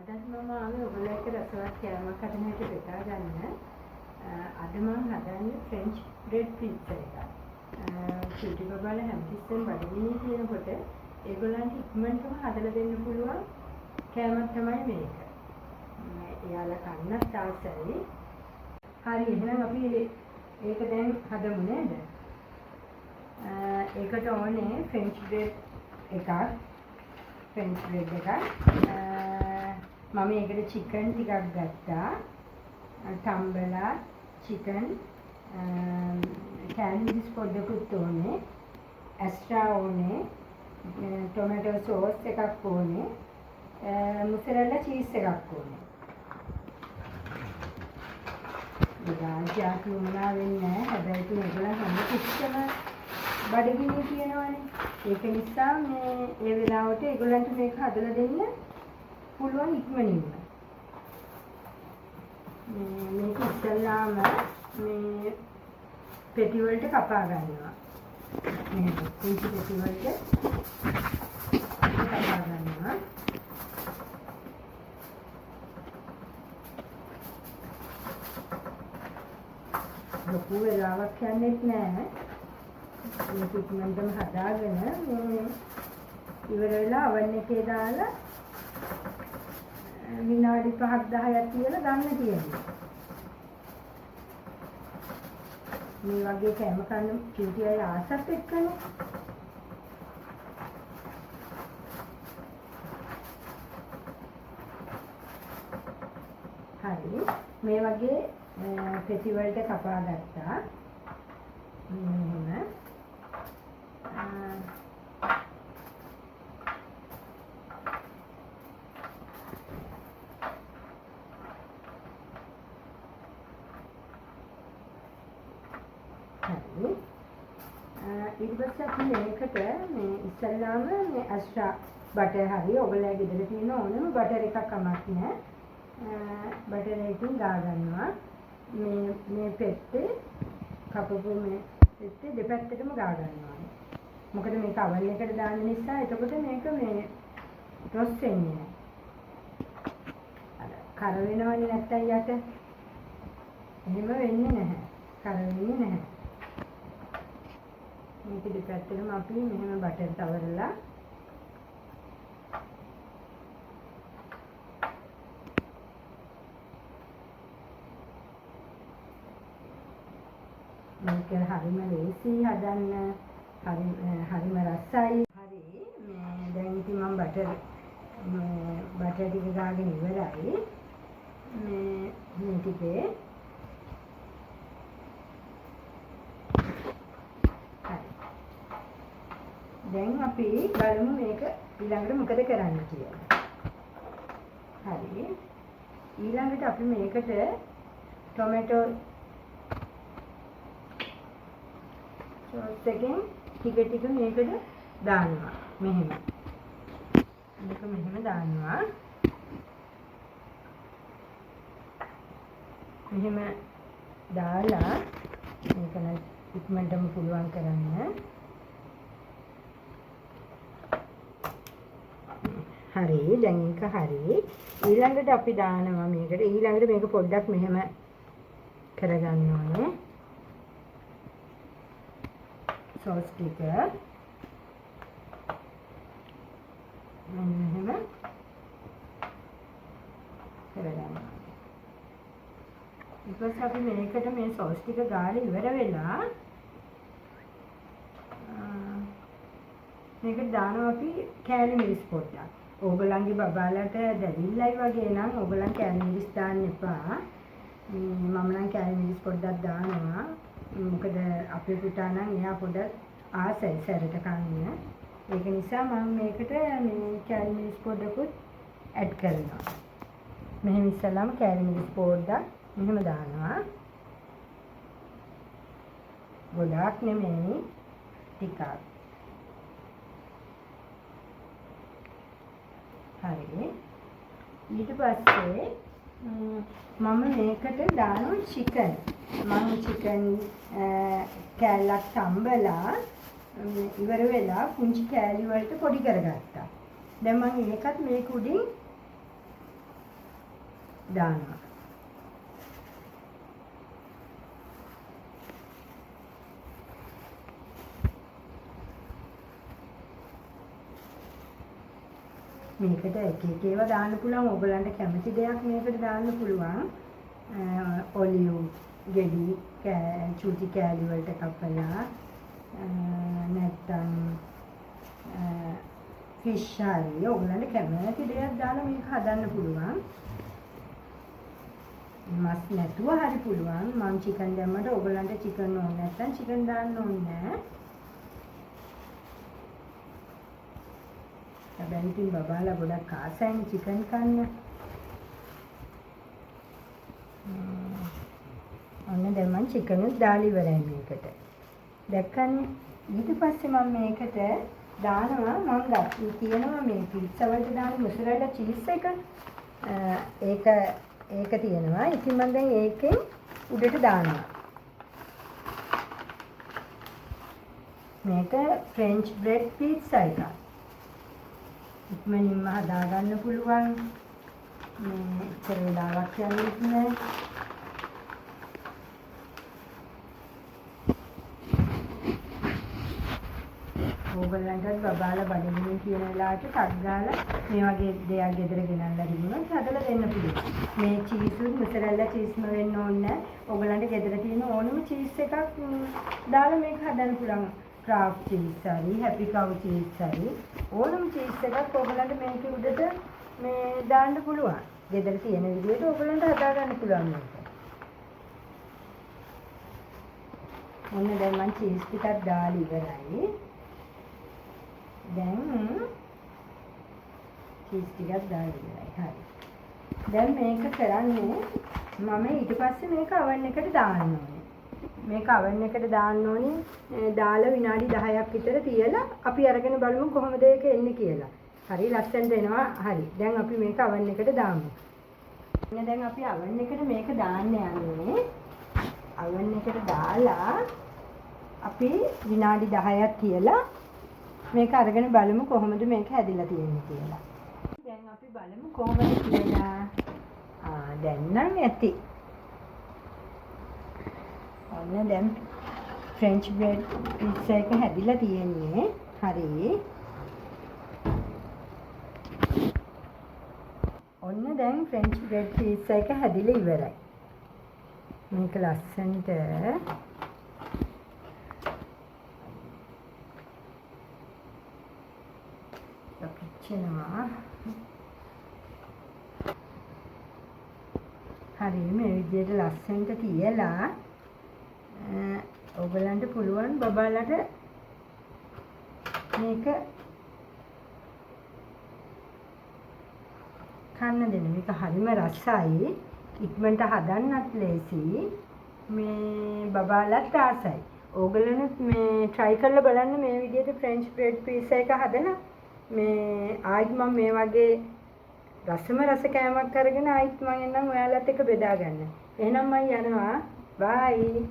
අද මම ආවේ ඔයගොල්ලෝ එක්ක රසවත් කෑමක් හදන එක බෙදා ගන්න. අද මම හදන්නේ ෆ්‍රෙන්ච් බ්‍රෙඩ් පිට්සා එකක්. චුටි බබාලා හැමතිස්සෙම බඩගිනි කියනකොට ඒගොල්ලන්ට ඉක්මනටම හදලා දෙන්න පුළුවන් කෑමක් තමයි මේක. එයාලා කන්නත් ආසයි. හරි එහෙනම් අපි ඒක දැන් හදමු නේද? ඒකට ඕනේ ෆ්‍රෙන්ච් බ්‍රෙඩ් එකක්. ෆ්‍රෙන්ච් බ්‍රෙඩ් එකක්. මම ඒකට චිකන් ටිකක් ගත්තා. තම්බලා චිකන් කැන්ඩිස් පොඩ්ඩකුත් ඕනේ. ඇස්ට්‍රා ඕනේ. ටොමැටෝ සෝස් එකක් ඕනේ. මුසරෙල්ලා චීස් එකක් ඕනේ. ගාජාක් වුණා වෙන්නේ නැහැ. හැබැයි ඉතින් ඒගොල්ලන් හැම කිසිම බඩගිනි කියනවනේ. ඒක නිසා මේ ඒ වෙලාවට ඒගොල්ලන්ට මේක හදලා දෙන්න පුළුවන් ඉක්මනින්ම. මේක ඉස්සල්ලාම මේ පෙටි වලට කපා ගන්නවා. මේ කුංචි පෙටි වලට කපා ගන්නවා. ලොකු වෙලාවක් යන්නේත් නැහැ. මේක ඉක්මනටම හදාගෙන මේ ඉවර වෙලා oven එකේ දාලා විනාඩි 5ක් 10ක් තියලා ගන්න තියෙනවා. මේ වගේ කෑම කන්න චූටි අය ආසත් එක්කනේ. හරි මේ වගේ පෙටි වලට කපා ගත්තා. මෙහෙම ඊට පස්සේ අපි මේකට මේ ඉස්සල්ලාම මේ ඇස්ට්‍රා බටර් හරි ඔයගොල්ලෝ ගෙදර තියෙන ඕනම බටර් එකක් අමක් නෑ. බටර් එකකින් ගා ගන්නවා. මේ පෙත්තේ කපපු මේ පෙත්තේ දෙපැත්තටම ගා ගන්නවා. මොකද මේක oven එකට දාන්න නිසා එතකොට මේක මේ රොස් වෙන්නේ නෑ. අර කර වෙනවනේ නැත්තම් යට. එහෙම වෙන්නේ නැහැ. කර වෙන්නේ නැහැ. මේක දෙපැත්තටම අපි මෙහෙම බටර් තවරලා මේක හරිම ලේසි හදන්න. හරිම රසයි. හරි මේ දැන් ඉතින් මම බටර් ටික ගාගෙන ඉවරයි. මේ ටිකේ දැන් අපි බලමු මේක ඊළඟට මොකද කරන්න කියලා. හරි. ඊළඟට අපි මේකට ටොමැටෝ සෝස් එකෙන් ටික ටික මේකට දානවා. මෙහෙම. මේක මෙහෙම දානවා. මෙහෙම දාලා මේක නම් ඉක්මනටම පුළුවන් කරන්න. හරි දැන් ඒක හරි. ඊළඟට අපි දානවා මේකට. ඊළඟට මේක පොඩ්ඩක් මෙහෙම කරගන්න ඕනේ. සෝස් ටික මෙහෙම කරගන්න. ඊට පස්සේ අපි මේකට මේ සෝස් ටික ගාලා ඉවර වෙලා මේකට දානවා අපි කෑලි මිරිස් පොඩ්ඩක්. ඕගොල්ලන්ගේ බබාලට දැවිල්ලයි වගේ නම් ඕගොල්ලන් කෑලි මිරිස් දාන්න එපා. මම නම් කෑලි මිරිස් පොඩ්ඩක් දානවා. මොකද අපේ පුතා නම් එයා පොඩ්ඩක් ආසයි සැරට කන්න. ඒක නිසා මම මේකට මේ කෑලි මිරිස් පොඩ්ඩකුත් ඇඩ් කරනවා. මෙහෙම ඉස්සෙල්ලාම කෑලි මිරිස් පොඩ්ඩක් මෙහෙම දානවා. ගොඩාක් නෙමෙයි ටිකක්. හරි. ඊට පස්සේ මම මේකට දානවා චිකන්. මම චිකන් කෑල්ලක් තම්බලා ඉවර වෙලා පුංචි කෑලි වලට පොඩි කරගත්තා. දැන් මම ඒකත් මේක උඩින් දානවා. මේකට එක එක ඒවා දාන්න පුළුවන්. ඔයගලන්ට කැමති දෙයක් මේකට දාන්න පුළුවන්. ඔලිව් ගෙඩි චූටි කෑලි වලට කපලා නැත්තම් ෆිෂ් හරි ඔයගලන්ට කැමති දෙයක් දාලා මේක හදන්න පුළුවන්. මස් නැතුව හරි පුළුවන්. මම චිකන් දැම්මට ඔයගලන්ට චිකන් ඕනේ නැත්නම් චිකන් දාන්න ඕනේ නැහැ. හැබැයි ඉතින් බබාලා ගොඩක් ආසයිනේ චිකන් කන්න. ඔන්න දැන් මම චිකනුත් දාලා ඉවරයි මේකට. දැක්කනේ? ඊට පස්සේ මම මේකට දානවා මම තියෙනවා මේ පිට්සා වලට දාන මොසරෙල්ලා චීස් එක. ඒක තියෙනවා. ඉතින් මම දැන් ඒකෙන් උඩට දානවා. මේක ෆ්‍රෙන්ච් බ්‍රෙඩ් පිට්සා එකක්. ඉක්මනින්ම හදාගන්න පුළුවන්. මේ ඉතර වෙලාවක් යන්නේ නැහැ. ඕගොල්ලන්ටත් බබාලා බඩගිනින් කියන වෙලාවට ටක් ගාලා මේ වගේ දෙයක් ගෙදර ගෙනල්ලා දිනුනොත් හදලා දෙන්න පුළුවන්. මේ චීසුත් මොසරෙල්ලා චීස්ම වෙන්න ඕනේ නැහැ. ඕගොල්ලන්ට ගෙදර තියෙන ඕනම චීස් එකක් දාලා මේක හදන්න පුළුවන්. ක්‍රාෆ්ට් චීස් හරි, හැපි කව් චීස් හරි ඕනම චීස් එකක් ඕගොල්ලන්ට මේක උඩට මේ දාන්න පුළුවන්. ගෙදර තියෙන විදිහට ඕගොල්ලන්ට හදා ගන්න පුළුවන් මේක. ඔන්න දැන් මම චීස් ටිකක් දාලා ඉවරයි. දැන් චීස් ටිකක් දාලා ඉවරයි. හරි. දැන් මේක කරන්නේ මම ඊට පස්සේ මේක oven එකට දාන්න ඕනේ. මේක oven එකට දාන්න ඕනේ. දාලා විනාඩි 10ක් විතර තියලා අපි අරගෙන බලමු කොහොමද ඒක එන්නේ කියලා. හරි ලස්සනට එනවා. හරි. දැන් අපි මේක oven එකට දාමු. දැන් අපි oven එකට මේක දාන්න යන්නේ. oven එකට දාලා අපි විනාඩි 10ක් තියලා මේක අරගෙන බලමු කොහොමද මේක හැදිලා තියෙන්නේ කියලා. දැන් අපි බලමු කොහොමද කියලා. දැන් නම් ඇති. ඔන්න දැන් ෆ්‍රෙන්ච් බ්‍රෙඩ් පිට්සා එක හැදිලා තියෙන්නේ. හරි. ඔන්න දැන් ෆ්‍රෙන්ච් බ්‍රෙඩ් පිට්සා එක හැදිලා ඉවරයි. මේක ලස්සනට හරි මේ විදිහට ලස්සනට තියලා ඔයගලන්ට පුළුවන් බබාලට මේක කන්න දෙන්න. මේක හරිම රසයි. ඉක්මනට හදන්නත් ලේසි. මේ බබාලත් ආසයි. ඕගොල්ලොත් මේ try කරලා බලන්න මේ විදිහට ෆ්‍රෙන්ච් බ්‍රෙඩ් පීසා එක හදලා මේ ආයිත් මම මේ වගේ රස කෑමක් අරගෙන ආයිත් මම එන්නම් ඔයාලත් එක්ක බෙදා ගන්න. එහෙනම් මම යනවා. බයි.